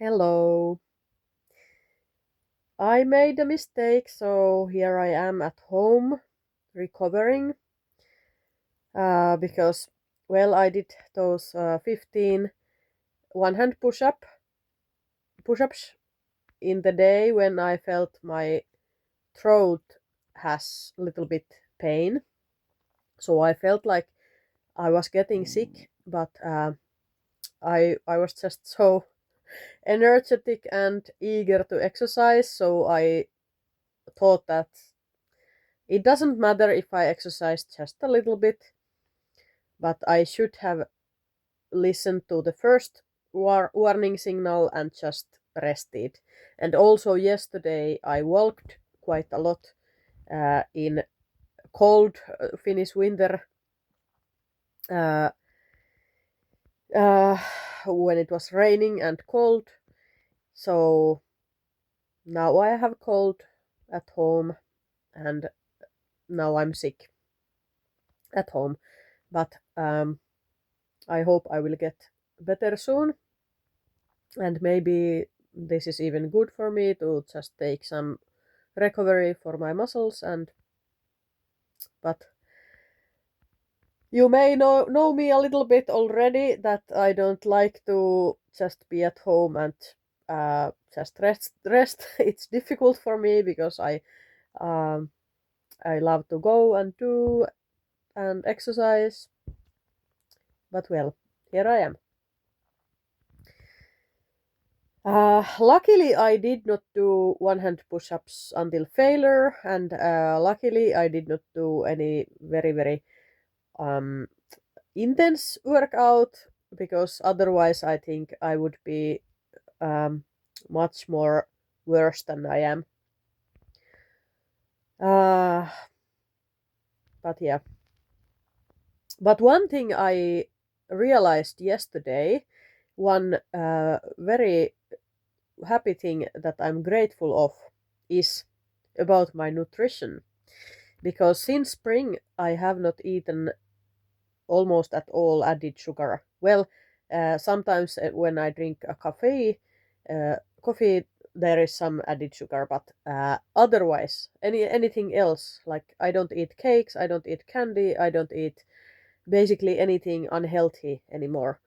Hello. I made a mistake, so here I am at home recovering because, well, I did those 15 one-hand push-ups in the day when I felt my throat has a little bit pain. So I felt like I was getting sick, but I was just so energetic and eager to exercise, so I thought that it doesn't matter if I exercise just a little bit, but I should have listened to the first warning signal and just rested. And also yesterday I walked quite a lot in cold Finnish winter uh, uh, when it was raining and cold. So now I have cold at home and now I'm sick at home. But I hope I will get better soon. And maybe this is even good for me to just take some recovery for my muscles. And but you may know me a little bit already that I don't like to just be at home and just rest. It's difficult for me because um, I love to go and do and exercise. But well, here I am. Luckily, I did not do one-hand push-ups until failure, and luckily, I did not do any very um, intense workout because otherwise, I think I would be um, much more worse than I am. Uh, but yeah. But one thing I realized yesterday, one very happy thing that I'm grateful of is about my nutrition. Because since spring I have not eaten almost at all added sugar. Well, sometimes when I drink a coffee there is some added sugar, but otherwise anything else, like I don't eat cakes, I don't eat candy, I don't eat basically anything unhealthy anymore.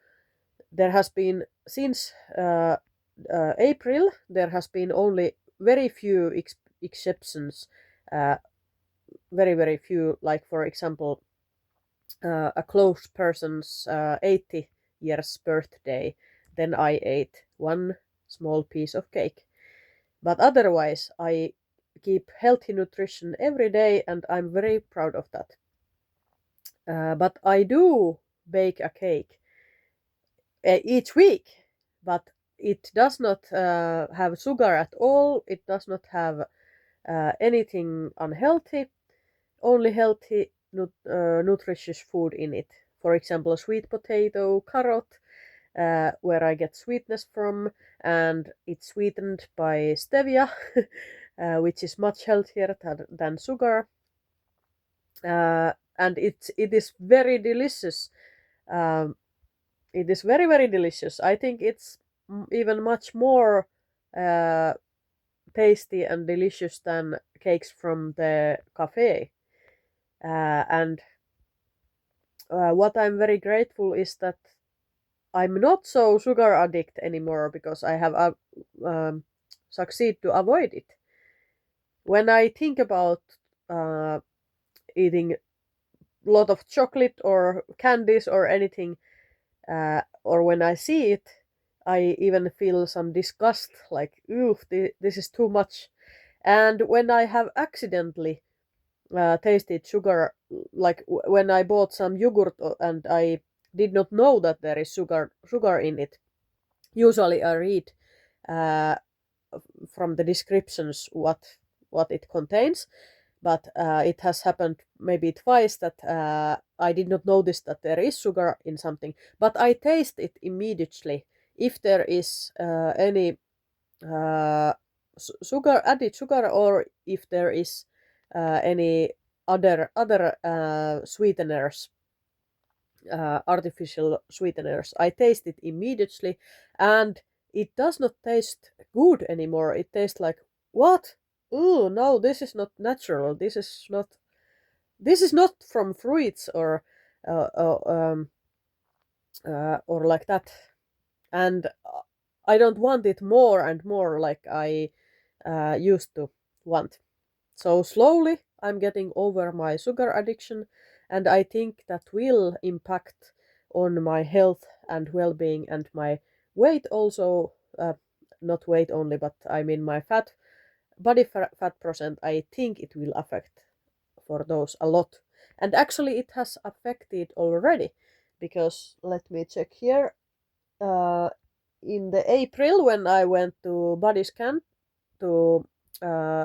There has been since April there has been only very few exceptions, uh, very few, like for example a close person's 80 years birthday, then I ate one small piece of cake. But otherwise, I keep healthy nutrition every day, and I'm very proud of that. But I do bake a cake each week, but it does not have sugar at all. It does not have anything unhealthy, only healthy, nutritious food in it. For example, sweet potato, carrot, where I get sweetness from, and it's sweetened by stevia, which is much healthier than sugar. And it is very delicious. Um, it is very delicious. I think it's even much more uh, tasty and delicious than cakes from the cafe. And what I'm very grateful is that I'm not so sugar addict anymore because I have succeed to avoid it. When I think about uh, eating a lot of chocolate or candies or anything, or when I see it, I even feel some disgust, like, oof, this is too much. And when I have accidentally tasted sugar, like when I bought some yogurt and I did not know that there is sugar in it. Usually I read uh, from the descriptions what it contains, but it has happened maybe twice that I did not notice that there is sugar in something, but I taste it immediately if there is any uh, added sugar, or if there is any other sweeteners, artificial sweeteners. I taste it immediately, and it does not taste good anymore. It tastes like, what? Oh no, this is not natural. This is not from fruits uh, uh, um, or like that. And I don't want it more and more like I used to want. So slowly I'm getting over my sugar addiction, and I think that will impact on my health and well-being and my weight also. Not weight only, but I mean my fat percent. I think it will affect for those a lot. And actually it has affected already, because let me check here. uh, in the April, when I went to body scan to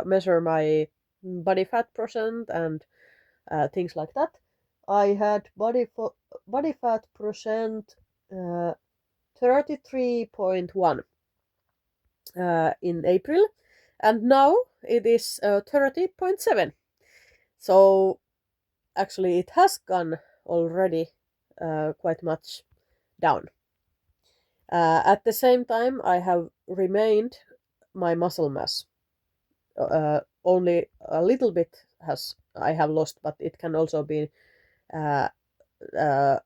measure my body fat percent and things like that, I had body fat percent uh, 33.1 in April, and now it is 30.7. So actually, it has gone already quite much down. At the same time, I have remained my muscle mass. Only a little bit has I have lost, but it can also be uh, uh,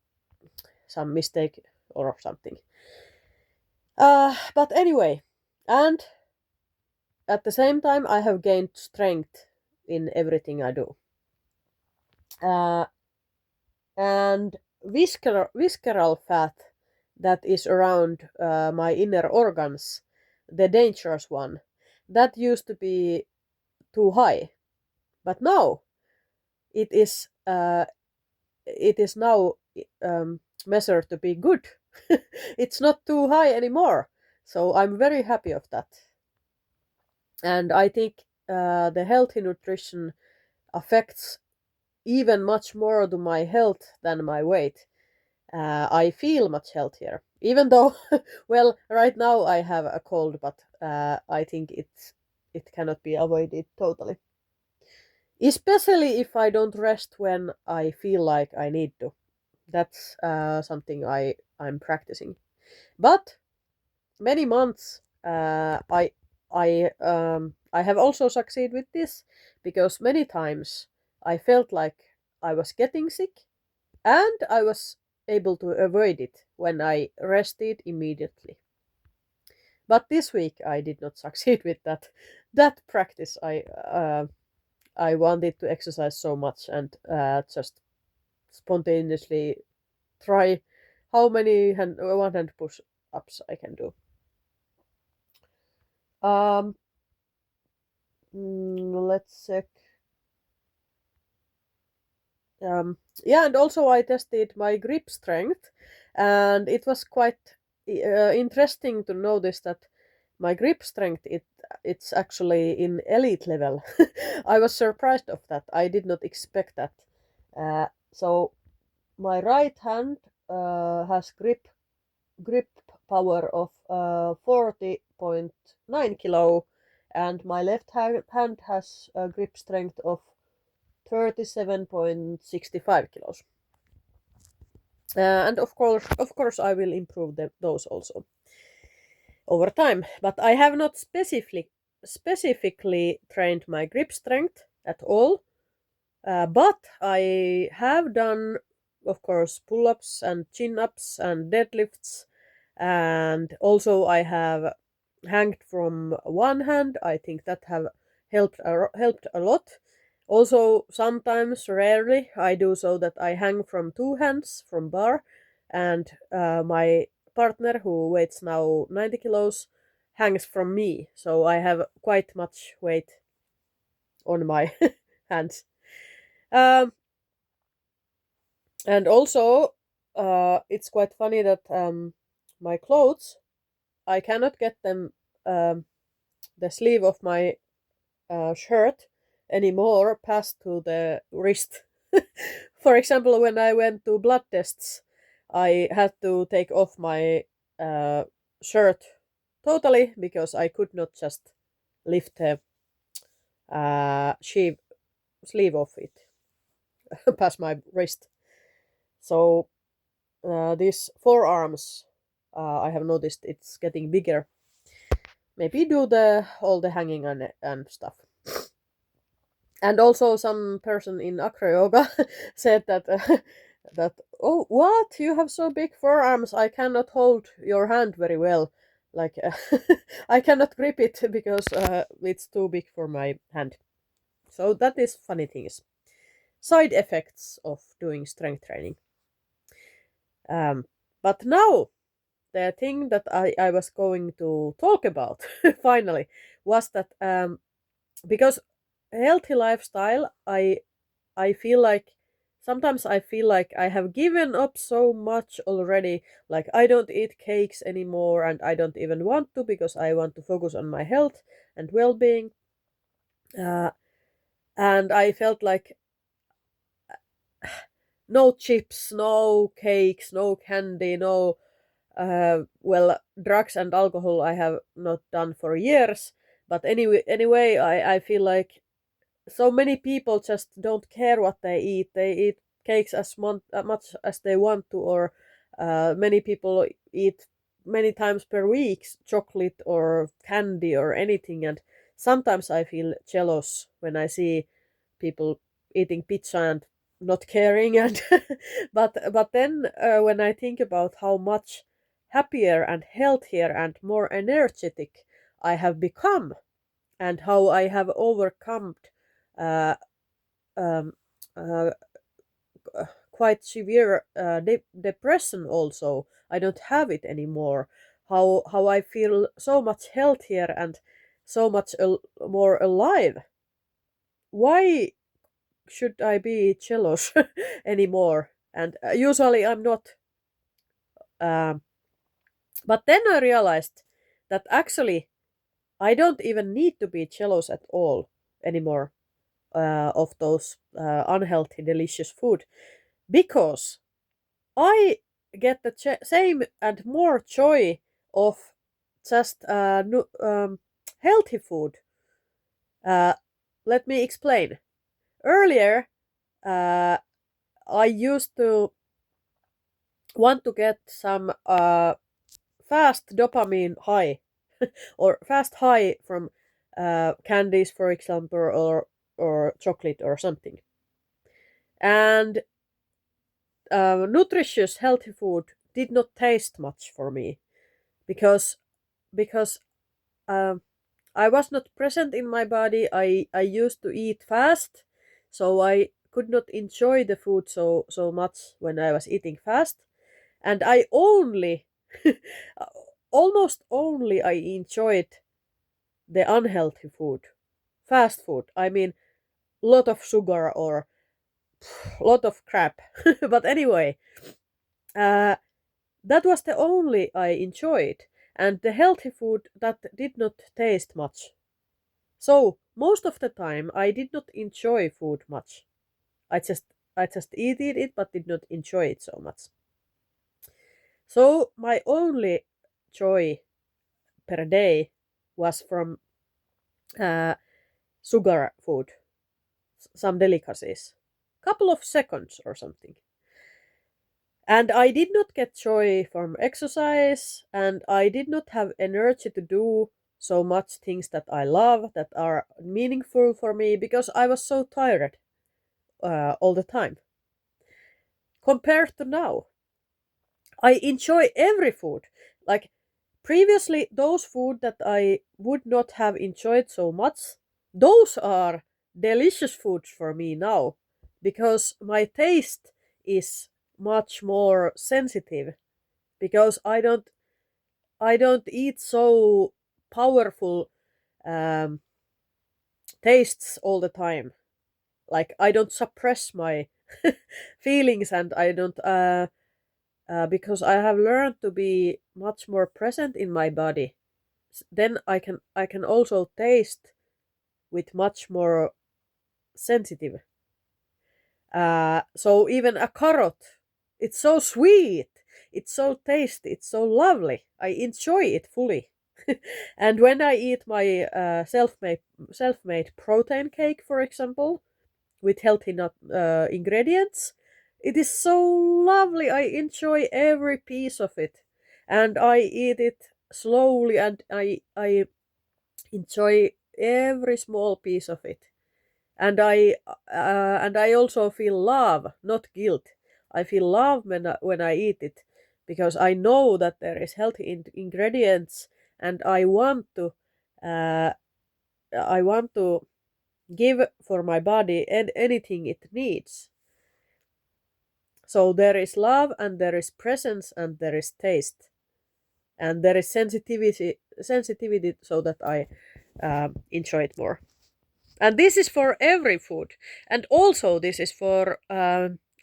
some mistake or something. But anyway, and at the same time, I have gained strength in everything I do. Uh, and visceral fat that is around my inner organs, the dangerous one, that used to be too high, but now it is now measured to be good. It's not too high anymore, so I'm very happy of that. And I think the healthy nutrition affects even much more to my health than my weight. I feel much healthier, even though, well, right now I have a cold, but I think it cannot be avoided totally. Especially if I don't rest when I feel like I need to. That's something I'm practicing. But many months I have also succeeded with this, because many times I felt like I was getting sick, and I was able to avoid it when I rested immediately. But this week I did not succeed with that practice. I wanted to exercise so much, and just spontaneously try how many one hand push ups I can do. Um, let's check. Yeah, and also I tested my grip strength, and it was quite interesting to notice that my grip strength it's actually in elite level. I was surprised of that. I did not expect that. So my right hand has grip power of 40.9 kilo, and my left hand has a grip strength of 37.65 kilos. And of course, I will improve those also over time. But I have not specifically trained my grip strength at all. But I have done, of course, pull-ups and chin-ups and deadlifts, and also I have hanged from one hand. I think that have helped a lot. Also, sometimes, rarely, I do so that I hang from two hands from bar, and my partner, who weighs now 90 kilos, hangs from me. So I have quite much weight on my hands. Um, and also, it's quite funny that my clothes, I cannot get them, the sleeve of my shirt anymore past to the wrist. For example, when I went to blood tests, I had to take off my uh, shirt totally, because I could not just lift the sleeve of it past my wrist. So these forearms, I have noticed it's getting bigger maybe do the all the hanging and stuff. And also some person in acro yoga said that that, oh, what, you have so big forearms, I cannot hold your hand very well, like I cannot grip it because it's too big for my hand. So that is funny things, side effects of doing strength training. um, but now the thing that I was going to talk about finally was that because healthy lifestyle, I feel like sometimes I feel like I have given up so much already. Like I don't eat cakes anymore, and I don't even want to because I want to focus on my health and well-being. Uh, and I felt like no chips, no cakes, no candy, no well, drugs and alcohol I have not done for years. But anyway, I feel like so many people just don't care what they eat. They eat cakes as much as they want to, or many people eat many times per week chocolate or candy or anything. And sometimes I feel jealous when I see people eating pizza and not caring. And but then when I think about how much happier and healthier and more energetic I have become, and how I have overcome uh, um, uh, quite severe depression also. I don't have it anymore. How I feel so much healthier and so much more alive. Why should I be jealous anymore? And usually I'm not. Um, but then I realized that actually I don't even need to be jealous at all anymore of those unhealthy, delicious food, because I get the same and more joy of just healthy food. Uh, Let me explain. Earlier, uh, I used to want to get some fast dopamine high or fast high from candies, for example, or chocolate or something. And nutritious, healthy food did not taste much for me because because um, I was not present in my body. I used to eat fast, so I could not enjoy the food so much when I was eating fast, and I only almost only I enjoyed the unhealthy food, fast food. I mean, lot of sugar or lot of crap. But anyway, uh, that was the only I enjoyed, and the healthy food that did not taste much. So most of the time I did not enjoy food much. I just I just eat it but did not enjoy it so much. So my only joy per day was from uh, sugar food, some delicacies, couple of seconds or something. And I did not get joy from exercise, and I did not have energy to do so much things that I love, that are meaningful for me, because I was so tired all the time. Compared to now, I enjoy every food. Like previously, those food that I would not have enjoyed so much, those are delicious foods for me now, because my taste is much more sensitive, because I don't eat so powerful um, tastes all the time. Like I don't suppress my feelings, and I don't because I have learned to be much more present in my body. Then I can also taste with much more sensitive. So even a carrot, it's so sweet, it's so tasty, it's so lovely. I enjoy it fully. And when I eat my self-made protein cake, for example, with healthy ingredients, it is so lovely. I enjoy every piece of it, and I eat it slowly, and I enjoy every small piece of it. And I also feel love, not guilt. I feel love when I eat it, because I know that there is healthy ingredients, and uh, I want to give for my body and anything it needs. So there is love, and there is presence, and there is taste, and there is sensitivity, so that I enjoy it more. And this is for every food, and also this is for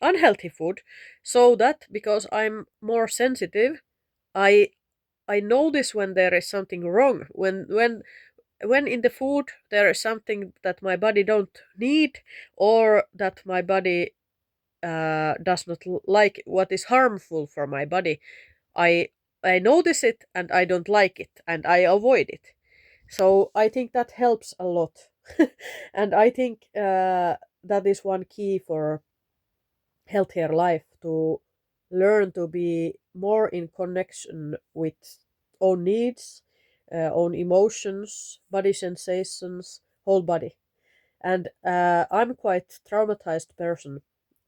unhealthy food, so that because I'm more sensitive, I I notice when there is something wrong, when in the food there is something that my body don't need, or that my body does not like, what is harmful for my body. I I notice it, and I don't like it, and I avoid it. So I think that helps a lot. And I think that is one key for healthier life, to learn to be more in connection with own needs, own emotions, body sensations, whole body. And I'm quite traumatized person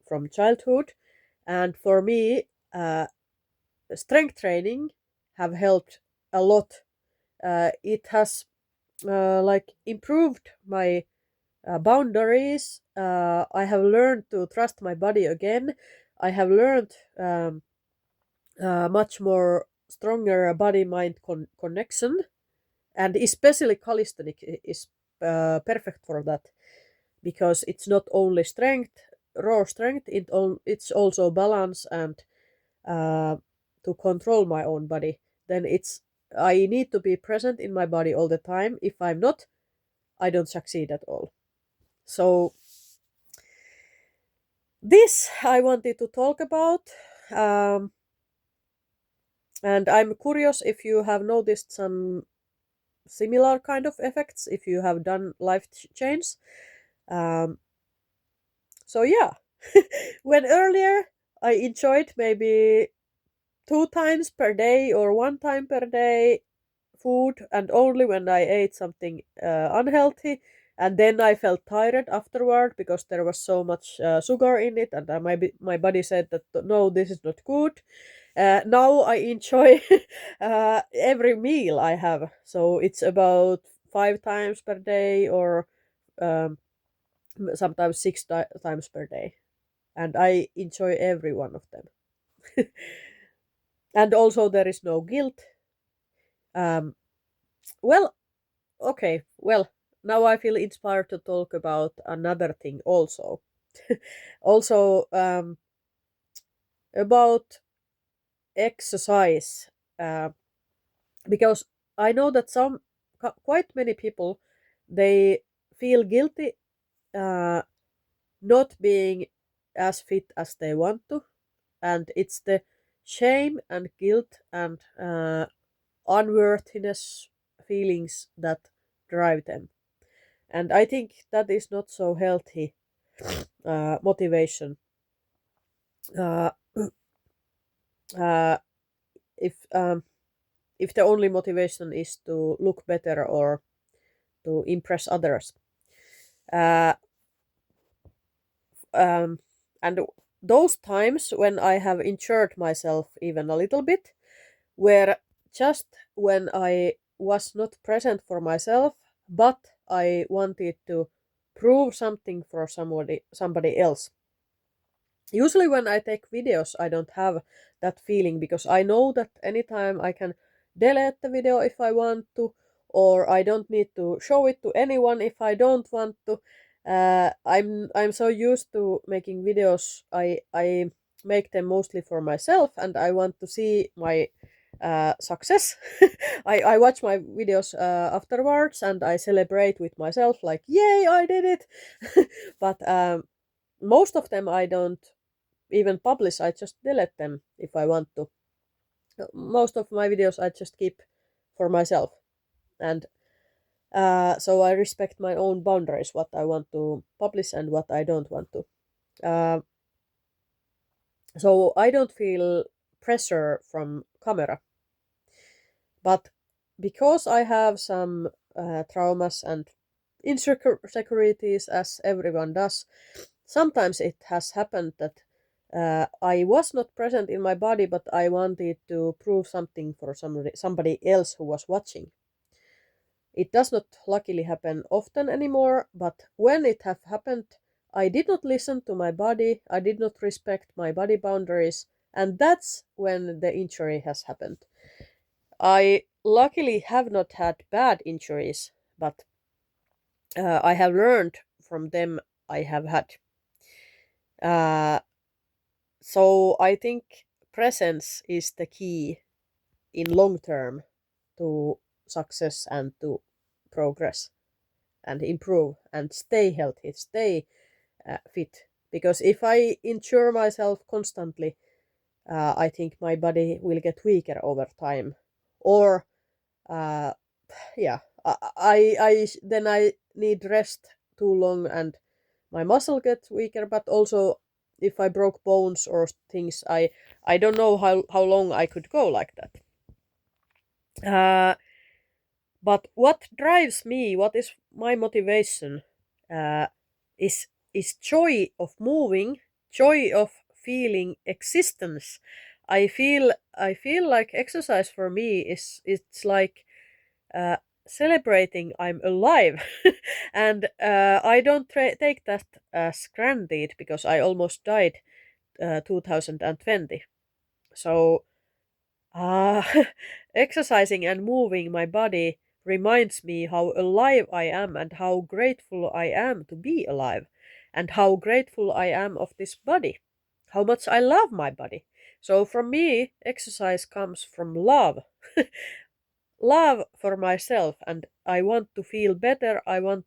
from childhood, and for me, strength training have helped a lot. It has like improved my boundaries. I have learned to trust my body again. I have learned much more stronger body mind connection, and especially calisthenics is perfect for that, because it's not only strength, raw strength. It's also balance, and uh, to control my own body. Then I need to be present in my body all the time. If I'm not, I don't succeed at all. So this I wanted to talk about. Um, and I'm curious if you have noticed some similar kind of effects, if you have done life change. Um, so yeah, when earlier I enjoyed maybe 2 times per day or 1 time per day food, and only when I ate something unhealthy, and then I felt tired afterward because there was so much sugar in it, and my body said that no, this is not good. Now I enjoy every meal I have, so it's about 5 times per day, or um, sometimes times per day, and I enjoy every one of them. And also there is no guilt. Um, well, okay, well, now I feel inspired to talk about another thing also. Also, about exercise, uh, because I know that quite many people, they feel guilty uh, not being as fit as they want to, and it's the shame and guilt and unworthiness feelings that drive them. And I think that is not so healthy motivation. Uh, uh, if if the only motivation is to look better or to impress others, uh, um, and those times when I have injured myself even a little bit were just when I was not present for myself, but I wanted to prove something for somebody else. Usually when I take videos, I don't have that feeling, because I know that anytime I can delete the video if I want to, or I don't need to show it to anyone if I don't want to. I'm so used to making videos. I make them mostly for myself, and I want to see my success. I watch my videos afterwards, and I celebrate with myself, like, yay, I did it. But most of them I don't even publish. I just delete them if I want to. Most of my videos I just keep for myself, and so I respect my own boundaries, what I want to publish and what I don't want to. Uh, so I don't feel pressure from camera, but because I have some traumas and insecurities, as everyone does. Sometimes it has happened that I was not present in my body, but I wanted to prove something for somebody else who was watching. It does not luckily happen often anymore, but when it have happened, I did not listen to my body, I did not respect my body boundaries, and that's when the injury has happened. I luckily have not had bad injuries, but I have learned from them I have had. Uh, so I think presence is the key in long term to success and to progress and improve and stay healthy, stay fit. Because if I injure myself constantly, I think my body will get weaker over time. Or, uh, yeah, then I need rest too long and my muscle gets weaker. But also, if I broke bones or things, I don't know how long I could go like that. Uh, But what drives me, what is my motivation, uh, is joy of moving, joy of feeling existence. I feel like exercise for me is it's like uh, celebrating I'm alive, and I don't take that as granted because I almost died 2020. So Ah, exercising and moving my body reminds me how alive I am and how grateful I am to be alive, and how grateful I am of this body, how much I love my body. So, from me, exercise comes from love. Love for myself, and I want to feel better. I want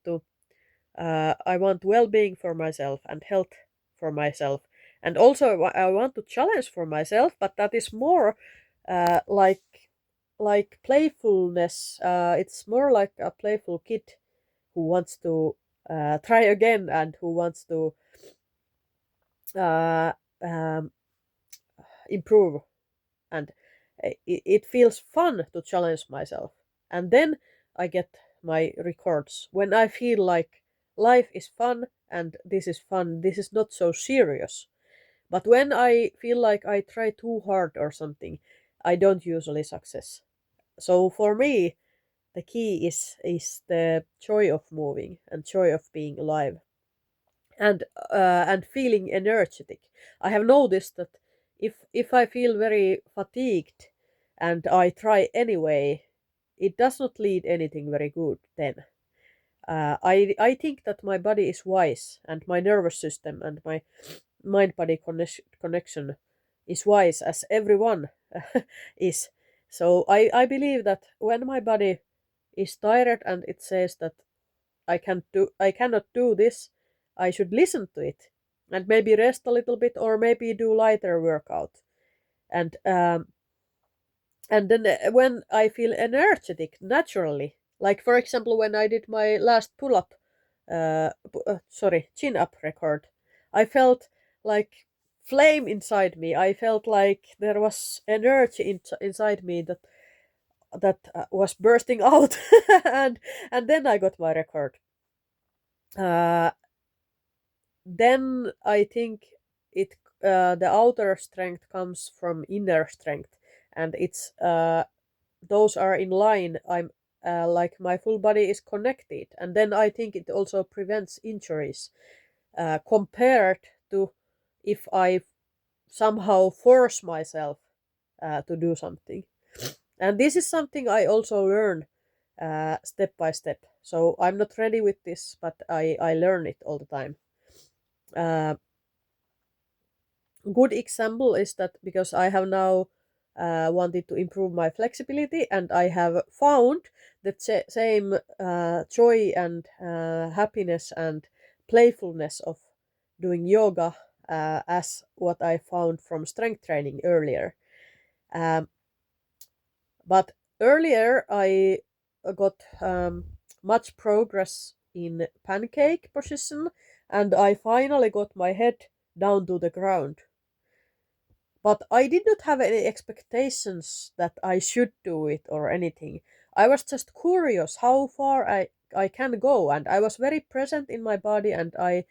well-being for myself and health for myself, and also I want to challenge for myself. But that is more like playfulness. It's more like a playful kid who wants to try again and who wants to uh, um, improve, and it feels fun to challenge myself. And then I get my records when I feel like life is fun and this is fun, this is not so serious. But when I feel like I try too hard or something, I don't usually success. So for me, the key is the joy of moving and joy of being alive, and feeling energetic. I have noticed that if I feel very fatigued and I try anyway, it does not lead anything very good then. I think that my body is wise and my nervous system and my mind body connection is wise, as everyone is. So I believe that when my body is tired and it says that I cannot do this, I should listen to it and maybe rest a little bit or maybe do lighter workout. And then when I feel energetic naturally, like for example when I did my last pull up, chin up record, I felt like flame inside me. I felt like there was energy inside me that was bursting out, and then I got my record. Uh, then I think it the outer strength comes from inner strength, and it's those are in line. I'm like my full body is connected, and then I think it also prevents injuries compared to if I somehow force myself to do something. And this is something I also learn step by step. So I'm not ready with this, but I learn it all the time. Uh, Good example is that because I have now wanted to improve my flexibility, and I have found the same joy and happiness and playfulness of doing yoga as what I found from strength training earlier. Um, but earlier I got much progress in pancake position, and I finally got my head down to the ground. But I did not have any expectations that I should do it or anything. I was just curious how far I can go, and I was very present in my body, and I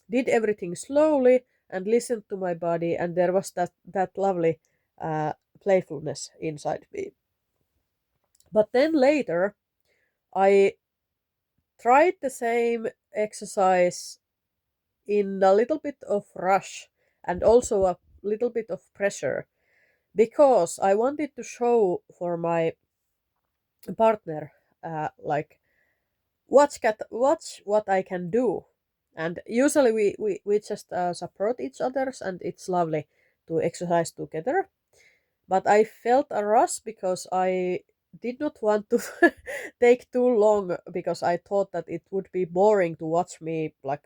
did everything slowly and listened to my body, and there was that lovely playfulness inside me. But then later, I tried the same exercise in a little bit of rush and also a little bit of pressure because I wanted to show for my partner, like, watch what I can do. And usually we just support each others, and it's lovely to exercise together. But I felt a rush because I did not want to take too long, because I thought that it would be boring to watch me like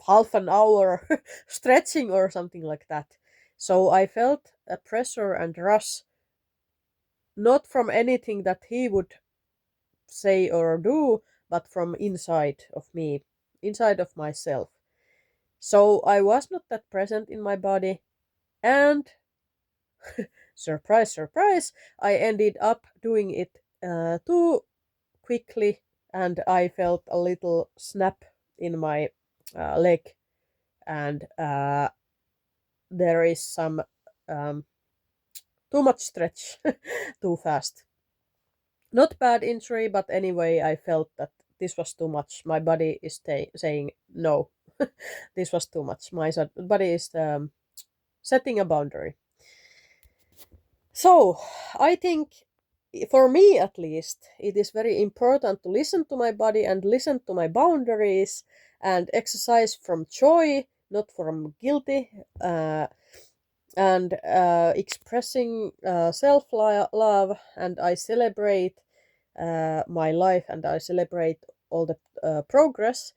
half an hour stretching or something like that. So I felt a pressure and rush, not from anything that he would say or do, but from inside of me, inside of myself. So I was not that present in my body, and surprise, surprise, I ended up doing it too quickly, and I felt a little snap in my leg, and there is some um, too much stretch too fast. Not bad injury, but anyway, I felt that this was too much. My body is saying no. This was too much. My body is setting a boundary. So I think, for me at least, it is very important to listen to my body and listen to my boundaries and exercise from joy, not from guilty, and expressing self love. And I celebrate my life, and I celebrate all the progress.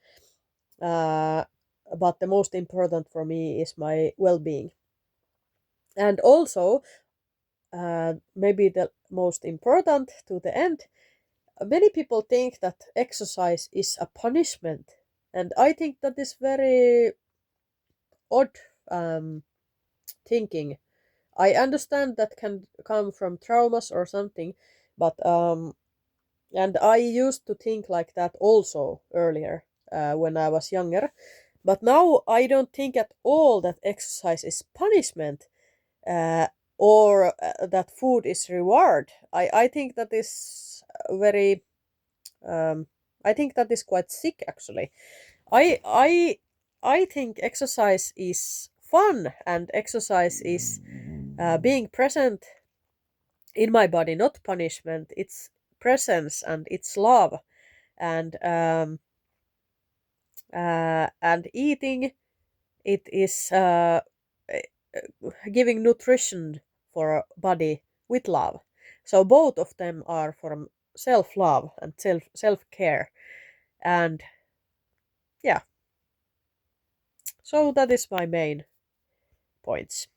Uh, but the most important for me is my well being. And also, maybe the most important to the end, many people think that exercise is a punishment. And I think that is very odd thinking. I understand that can come from traumas or something, but and I used to think like that also earlier when I was younger. But now I don't think at all that exercise is punishment, uh, or that food is reward. I think that is very. I think that is quite sick actually. I I I think exercise is fun, and exercise is being present in my body, not punishment. It's presence and it's love, and eating, it is giving nutrition for a body with love. So both of them are from self love and self care, and yeah. So that is my main points.